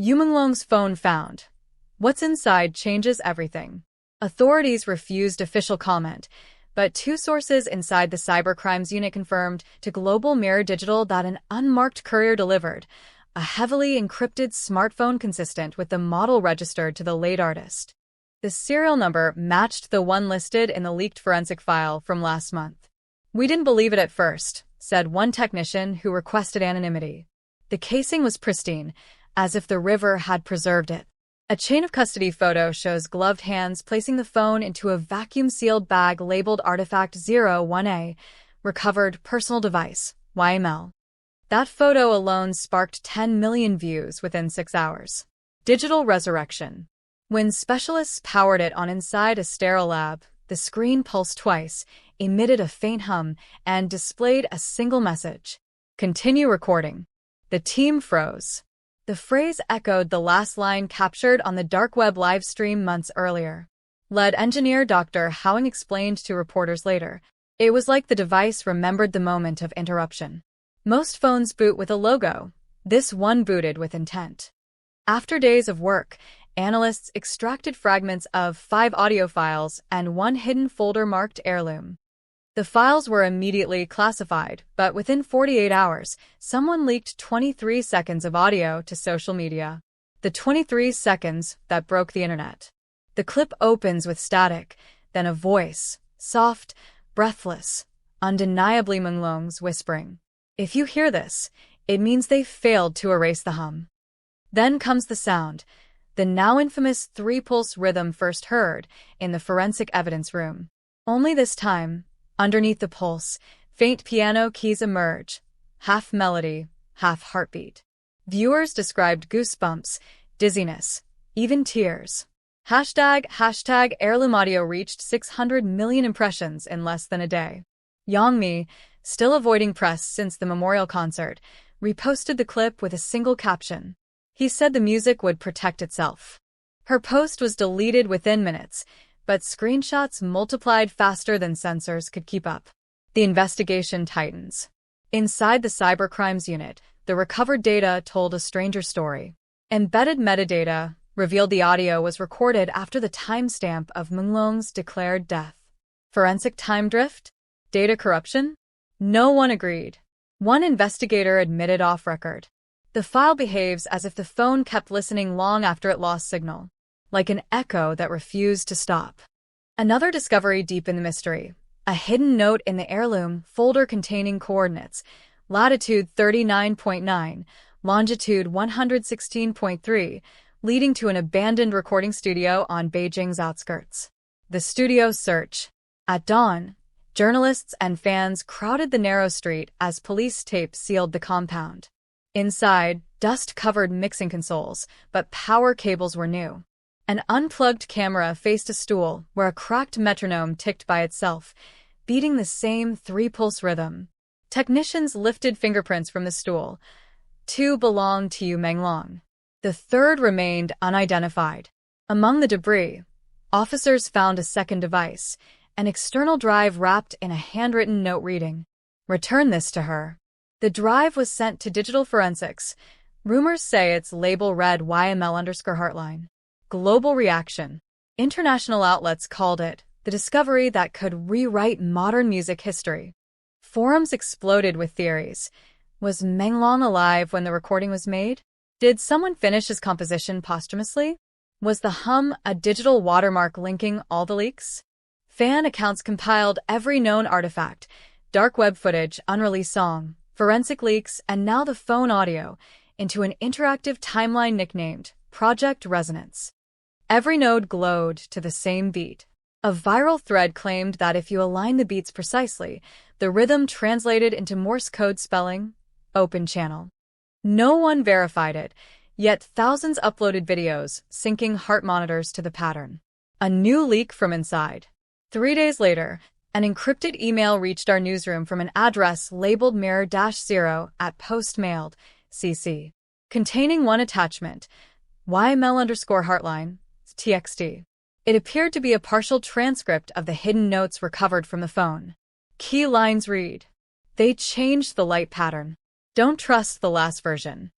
Yu Menglong's phone found. What's inside changes everything. Authorities refused official comment, but two sources inside the cybercrimes unit confirmed to Global Mirror Digital that an unmarked courier delivered a heavily encrypted smartphone consistent with the model registered to the late artist. The serial number matched the one listed in the leaked forensic file from last month. "We didn't believe it at first," said one technician who requested anonymity. The casing was pristine, as if the river had preserved it. A chain of custody photo shows gloved hands placing the phone into a vacuum-sealed bag labeled Artifact 01A, recovered personal device, YML. That photo alone sparked 10 million views within 6 hours. Digital resurrection. When specialists powered it on inside a sterile lab, the screen pulsed twice, emitted a faint hum, and displayed a single message: "Continue recording." The team froze. The phrase echoed the last line captured on the dark web livestream months earlier. Lead engineer Dr. Howing explained to reporters later, "It was like the device remembered the moment of interruption. Most phones boot with a logo. This one booted with intent." After days of work, analysts extracted fragments of 5 audio files and one hidden folder marked Heirloom. The files were immediately classified, but within 48 hours, someone leaked 23 seconds of audio to social media. The 23 seconds that broke the internet. The clip opens with static, then a voice, soft, breathless, undeniably Menglong's whispering. "If you hear this, it means they failed to erase the hum." Then comes the sound, the now infamous 3-pulse rhythm first heard in the forensic evidence room. Only this time, underneath the pulse, faint piano keys emerge, half melody, half heartbeat. Viewers described goosebumps, dizziness, even tears. Hashtag Heirloom audio reached 600 million impressions in less than a day. Yang Mi, still avoiding press since the memorial concert, reposted the clip with a single caption. He said the music would protect itself. Her post was deleted within minutes, but screenshots multiplied faster than sensors could keep up. The investigation tightens. Inside the cybercrimes unit, the recovered data told a stranger story. Embedded metadata revealed the audio was recorded after the timestamp of Menglong's declared death. Forensic time drift? Data corruption? No one agreed. One investigator admitted off record. The file behaves as if the phone kept listening long after it lost signal, like an echo that refused to stop. Another discovery deepened the mystery: a hidden note in the Heirloom folder containing coordinates, latitude 39.9, longitude 116.3, leading to an abandoned recording studio on Beijing's outskirts. The studio search. At dawn, journalists and fans crowded the narrow street as police tape sealed the compound. Inside, dust covered mixing consoles, but power cables were new. An unplugged camera faced a stool where a cracked metronome ticked by itself, beating the same 3-pulse rhythm. Technicians lifted fingerprints from the stool. 2 belonged to Yu Menglong. The third remained unidentified. Among the debris, officers found a second device, an external drive wrapped in a handwritten note reading, "Return this to her." The drive was sent to digital forensics. Rumors say its label read YML_Heartline. Global reaction. International outlets called it the discovery that could rewrite modern music history. Forums exploded with theories. Was Menglong alive when the recording was made? Did someone finish his composition posthumously? Was the hum a digital watermark linking all the leaks? Fan accounts compiled every known artifact: dark web footage, unreleased song, forensic leaks, and now the phone audio, into an interactive timeline nicknamed Project Resonance. Every node glowed to the same beat. A viral thread claimed that if you align the beats precisely, the rhythm translated into Morse code spelling, open channel. No one verified it, yet thousands uploaded videos, syncing heart monitors to the pattern. A new leak from inside. 3 days later, an encrypted email reached our newsroom from an address labeled mirror-0 at postmailed, CC, containing one attachment, YML_Heartline, TXT. It appeared to be a partial transcript of the hidden notes recovered from the phone. Key lines read: "They changed the light pattern. Don't trust the last version."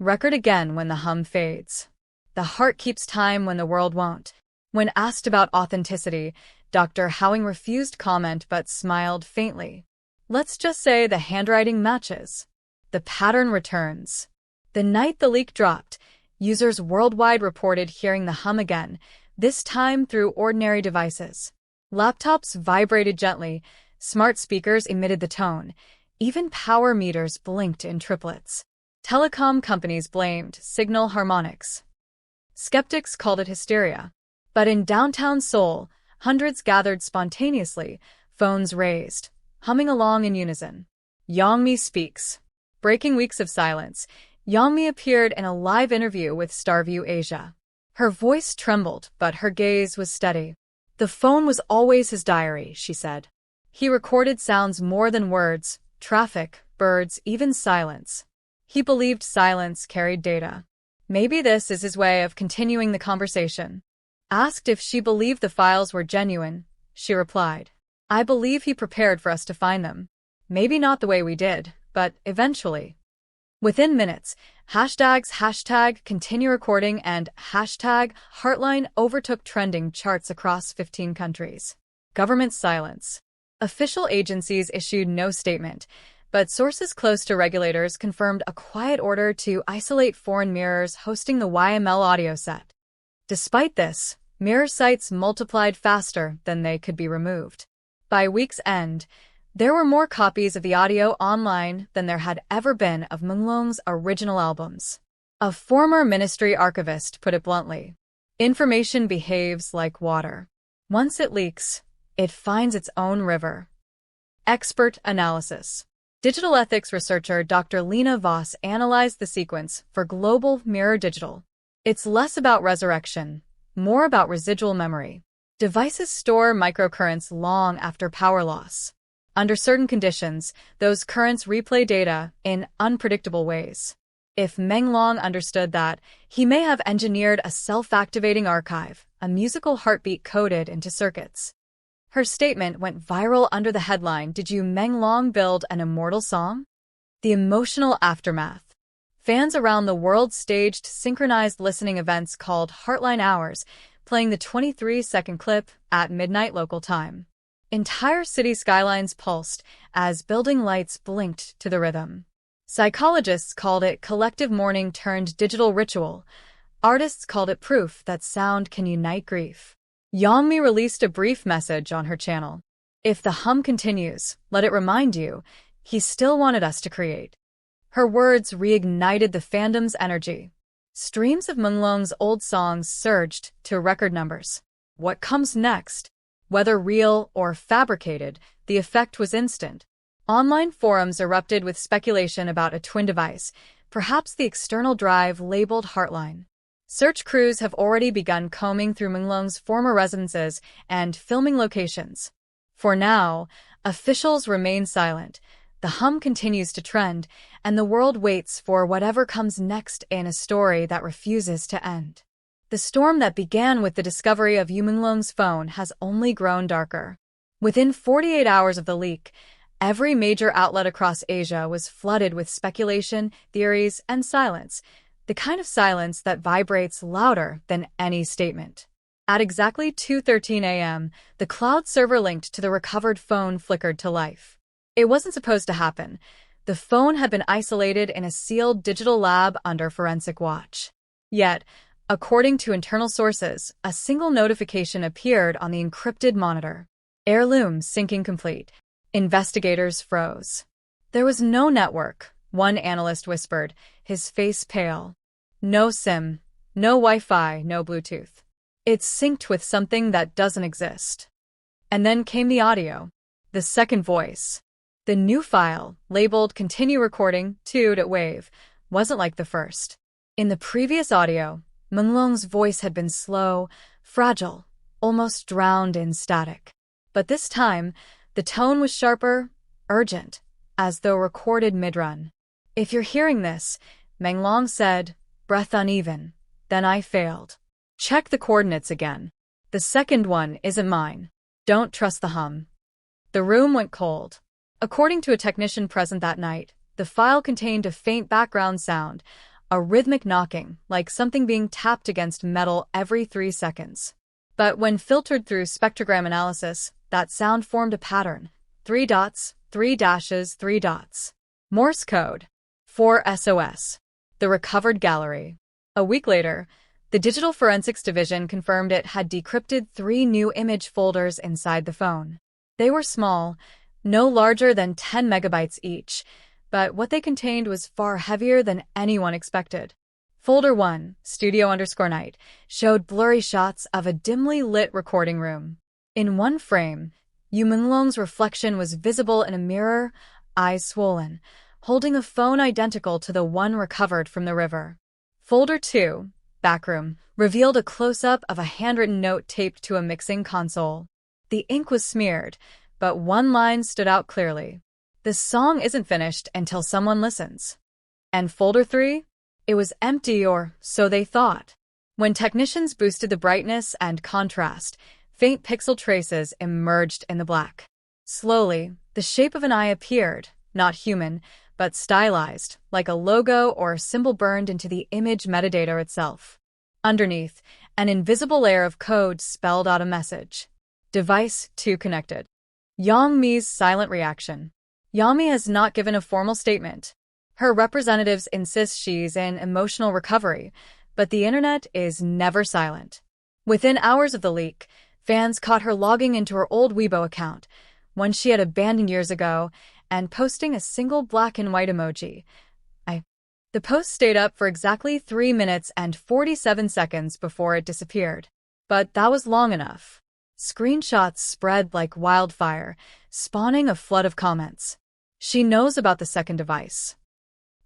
Record again when the hum fades. The heart keeps time when the world won't. When asked about authenticity, Dr. Howing refused comment but smiled faintly. Let's just say the handwriting matches. The pattern returns. The night the leak dropped, users worldwide reported hearing the hum again, this time through ordinary devices. Laptops vibrated gently, smart speakers emitted the tone, even power meters blinked in triplets. Telecom companies blamed signal harmonics. Skeptics called it hysteria. But in downtown Seoul, hundreds gathered spontaneously, phones raised, humming along in unison. Yongmi speaks. Breaking weeks of silence, Yongmi appeared in a live interview with Starview Asia. Her voice trembled, but her gaze was steady. The phone was always his diary, she said. He recorded sounds more than words, traffic, birds, even silence. He believed silence carried data. Maybe this is his way of continuing the conversation. Asked if she believed the files were genuine, she replied, I believe he prepared for us to find them. Maybe not the way we did, but eventually. Within minutes, hashtag continue recording and hashtag Heartline overtook trending charts across 15 countries. Government silence. Official agencies issued no statement, but sources close to regulators confirmed a quiet order to isolate foreign mirrors hosting the YML audio set. Despite this, mirror sites multiplied faster than they could be removed. By week's end, there were more copies of the audio online than there had ever been of Menglong's original albums. A former ministry archivist put it bluntly. Information behaves like water. Once it leaks, it finds its own river. Expert analysis. Digital ethics researcher Dr. Lena Voss analyzed the sequence for Global Mirror Digital. It's less about resurrection, more about residual memory. Devices store microcurrents long after power loss. Under certain conditions, those currents replay data in unpredictable ways. If Menglong understood that, he may have engineered a self-activating archive, a musical heartbeat coded into circuits. Her statement went viral under the headline, Did Yu Menglong build an immortal song? The emotional aftermath. Fans around the world staged synchronized listening events called Heartline Hours, playing the 23-second clip at midnight local time. Entire city skylines pulsed as building lights blinked to the rhythm. Psychologists called it collective mourning turned digital ritual. Artists called it proof that sound can unite grief. Yongmi released a brief message on her channel. If the hum continues, let it remind you, he still wanted us to create. Her words reignited the fandom's energy. Streams of Menglong's old songs surged to record numbers. What comes next? Whether real or fabricated, the effect was instant. Online forums erupted with speculation about a twin device, perhaps the external drive labeled Heartline. Search crews have already begun combing through Menglong's former residences and filming locations. For now, officials remain silent. The hum continues to trend, and the world waits for whatever comes next in a story that refuses to end. The storm that began with the discovery of Yu Menglong's phone has only grown darker. Within 48 hours of the leak, every major outlet across Asia was flooded with speculation, theories, and silence, the kind of silence that vibrates louder than any statement. At exactly 2:13 a.m., the cloud server linked to the recovered phone flickered to life. It wasn't supposed to happen. The phone had been isolated in a sealed digital lab under forensic watch. Yet, according to internal sources, a single notification appeared on the encrypted monitor. Heirloom syncing complete. Investigators froze. There was no network, one analyst whispered, his face pale. No SIM, no Wi-Fi, no Bluetooth. It's synced with something that doesn't exist. And then came the audio. The second voice. The new file, labeled Continue Recording, 2.wave, wasn't like the first. In the previous audio, Menglong's voice had been slow, fragile, almost drowned in static. But this time, the tone was sharper, urgent, as though recorded mid-run. If you're hearing this, Menglong said, breath uneven, then I failed. Check the coordinates again. The second one isn't mine. Don't trust the hum. The room went cold. According to a technician present that night, the file contained a faint background sound, a rhythmic knocking, like something being tapped against metal every 3 seconds. But when filtered through spectrogram analysis, that sound formed a pattern. 3 dots, 3 dashes, 3 dots. Morse code. 4 SOS. The recovered gallery. A week later, the Digital Forensics Division confirmed it had decrypted 3 new image folders inside the phone. They were small, no larger than 10 megabytes each, but what they contained was far heavier than anyone expected. Folder 1, Studio_Night, showed blurry shots of a dimly lit recording room. In one frame, Yu Menglong's reflection was visible in a mirror, eyes swollen, holding a phone identical to the one recovered from the river. Folder 2, Backroom, revealed a close-up of a handwritten note taped to a mixing console. The ink was smeared, but one line stood out clearly. "The song isn't finished until someone listens." And Folder 3? It was empty, or so they thought. When technicians boosted the brightness and contrast, faint pixel traces emerged in the black. Slowly, the shape of an eye appeared, not human, but stylized, like a logo or symbol burned into the image metadata itself. Underneath, an invisible layer of code spelled out a message. Device 2 connected. Yang Mi's silent reaction. Yang Mi has not given a formal statement. Her representatives insist she's in emotional recovery, but the internet is never silent. Within hours of the leak, fans caught her logging into her old Weibo account, one she had abandoned years ago, and posting a single black and white emoji. The post stayed up for exactly 3 minutes and 47 seconds before it disappeared. But that was long enough. Screenshots spread like wildfire, spawning a flood of comments. She knows about the second device.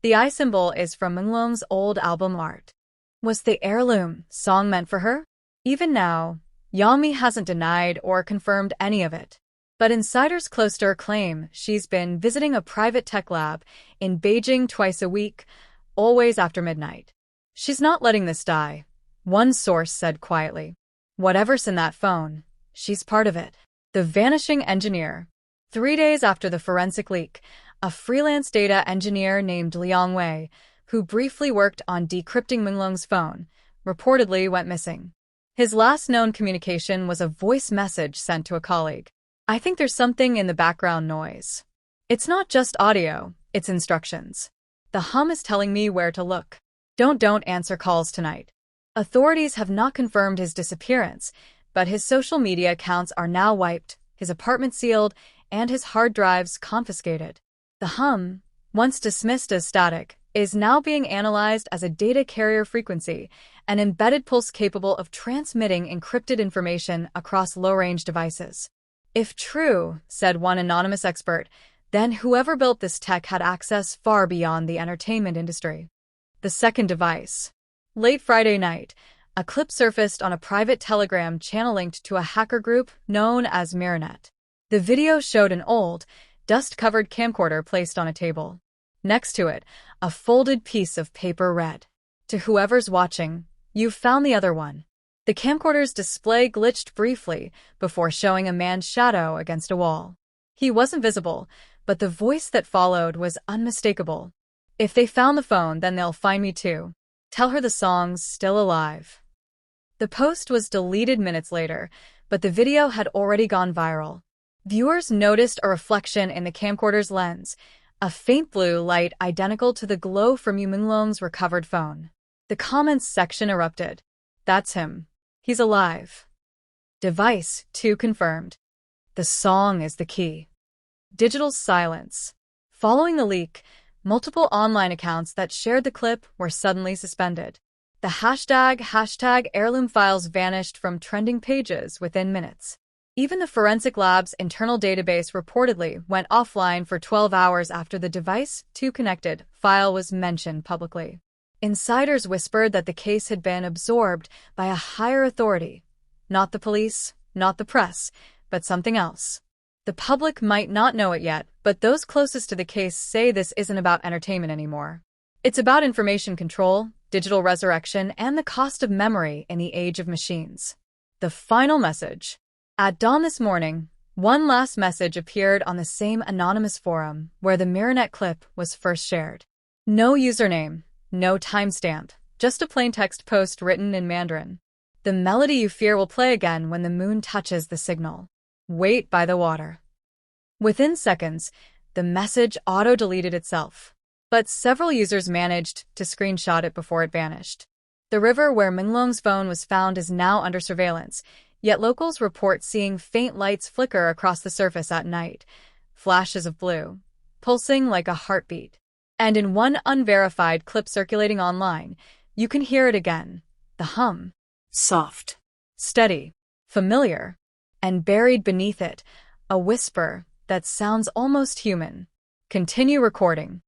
The eye symbol is from Menglong's old album art. Was the Heirloom song meant for her? Even now, Yang Mi hasn't denied or confirmed any of it. But insiders close to her claim she's been visiting a private tech lab in Beijing twice a week, always after midnight. She's not letting this die, one source said quietly. Whatever's in that phone, she's part of it. The vanishing engineer. 3 days after the forensic leak, a freelance data engineer named Liang Wei, who briefly worked on decrypting Menglong's phone, reportedly went missing. His last known communication was a voice message sent to a colleague. "I think there's something in the background noise. It's not just audio, it's instructions. The hum is telling me where to look. Don't answer calls tonight." Authorities have not confirmed his disappearance, but his social media accounts are now wiped, his apartment sealed, and his hard drives confiscated. The hum, once dismissed as static, is now being analyzed as a data carrier frequency, an embedded pulse capable of transmitting encrypted information across low-range devices. If true, said one anonymous expert, then whoever built this tech had access far beyond the entertainment industry. The second device. Late Friday night, a clip surfaced on a private Telegram channel linked to a hacker group known as Mirrornet. The video showed an old, dust-covered camcorder placed on a table. Next to it, a folded piece of paper read, "To whoever's watching, you've found the other one." The camcorder's display glitched briefly before showing a man's shadow against a wall. He wasn't visible, but the voice that followed was unmistakable. "If they found the phone, then they'll find me too. Tell her the song's still alive." The post was deleted minutes later, but the video had already gone viral. Viewers noticed a reflection in the camcorder's lens, a faint blue light identical to the glow from Yu Menglong's recovered phone. The comments section erupted. "That's him. He's alive." Device 2 confirmed. The song is the key. Digital silence. Following the leak, multiple online accounts that shared the clip were suddenly suspended. The hashtag Heirloom files vanished from trending pages within minutes. Even the forensic lab's internal database reportedly went offline for 12 hours after the Device 2 connected file was mentioned publicly. Insiders whispered that the case had been absorbed by a higher authority. Not the police, not the press, but something else. The public might not know it yet, but those closest to the case say this isn't about entertainment anymore. It's about information control, digital resurrection, and the cost of memory in the age of machines. The final message. At dawn this morning, one last message appeared on the same anonymous forum where the Mirrornet clip was first shared. No username, No timestamp, just a plain text post written in Mandarin. The melody you fear will play again when the moon touches the signal. Wait by the water. Within seconds, the message auto-deleted itself. But several users managed to screenshot it before it vanished. The river where Menglong's phone was found is now under surveillance, yet locals report seeing faint lights flicker across the surface at night, flashes of blue, pulsing like a heartbeat. And in one unverified clip circulating online, you can hear it again, the hum. Soft, steady, familiar, and buried beneath it, a whisper that sounds almost human. Continue recording.